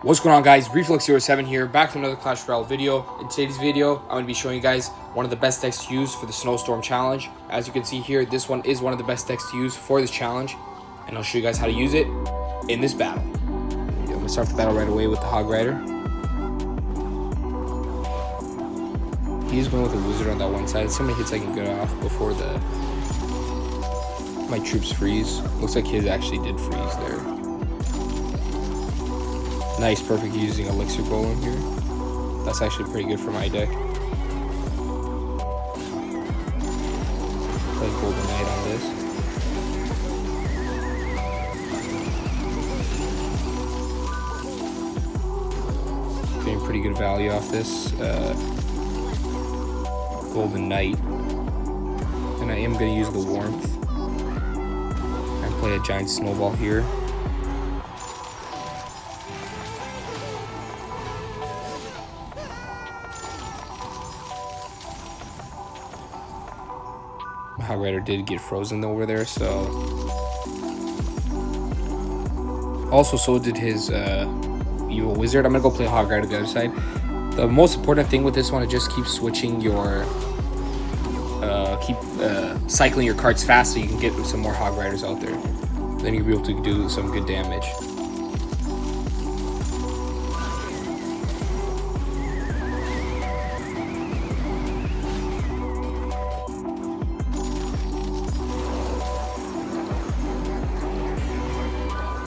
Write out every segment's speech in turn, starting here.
What's going on, guys? Reflex07 here, back with another Clash Royale video. In today's video, I'm going to be showing you guys one of the best decks to use for the Snowstorm challenge. As you can see here, this one is one of the best decks to use for this challenge, and I'll show you guys how to use it in this battle. I'm going to start the battle right away with the Hog Rider. He's going with a Wizard on that one side. So many hits I can get off before my troops freeze. Looks like his actually did freeze there. Nice, perfect using Elixir Golem here. That's actually pretty good for my deck. Play Golden Knight on this. Getting pretty good value off this Golden Knight. And I am going to use the Warmth and play a giant snowball here. Hog Rider did get frozen over there, so also so did his evil wizard. I'm gonna go play Hog Rider the other side. The most important thing with this one is just keep switching your cycling your cards fast so you can get some more Hog Riders out there. Then you'll be able to do some good damage.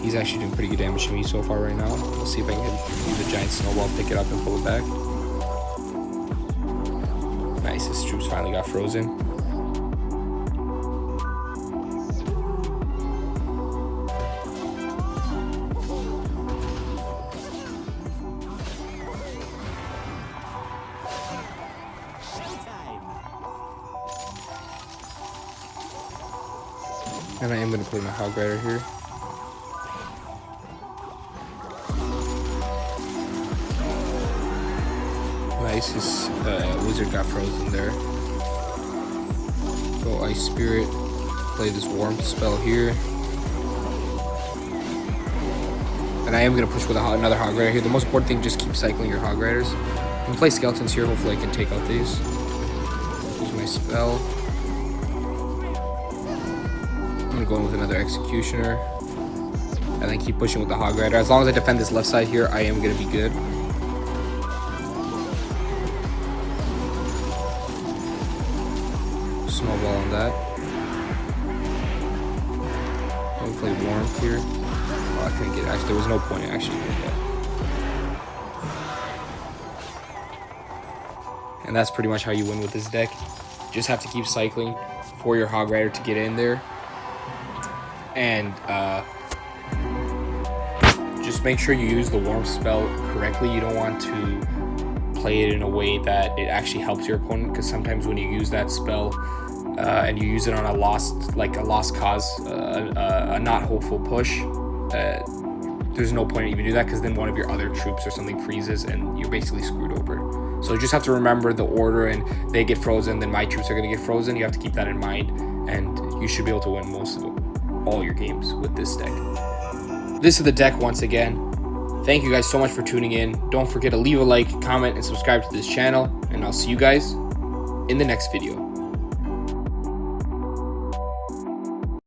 He's actually doing pretty good damage to me so far right now. We'll see if I can use a giant snowball, pick it up, and pull it back. Nice, his troops finally got frozen. And I am going to play my Hog Rider here. Nice, his wizard got frozen there. Go Ice Spirit, play this Warmth spell here. And I am going to push with another Hog Rider here. The most important thing, just keep cycling your Hog Riders. I'm going to play Skeletons here, hopefully I can take out these. Use my spell. I'm going to go in with another Executioner. And then keep pushing with the Hog Rider. As long as I defend this left side here, I am going to be good. Snowball on that. I'm gonna play Warmth here. Oh, I couldn't get it. Actually, there was no point in actually doing that. And that's pretty much how you win with this deck. You just have to keep cycling for your Hog Rider to get in there. And just make sure you use the Warmth spell correctly. You don't want to play it in a way that it actually helps your opponent, because sometimes when you use that spell and you use it on a lost cause, a not hopeful push, there's no point in even do that, because then one of your other troops or something freezes and you're basically screwed over. So you just have to remember the order, and they get frozen, then my troops are going to get frozen. You have to keep that in mind, and you should be able to win all your games with this deck. This is the deck once again. Thank you guys so much for tuning in. Don't forget to leave a like, comment, and subscribe to this channel, and I'll see you guys in the next video.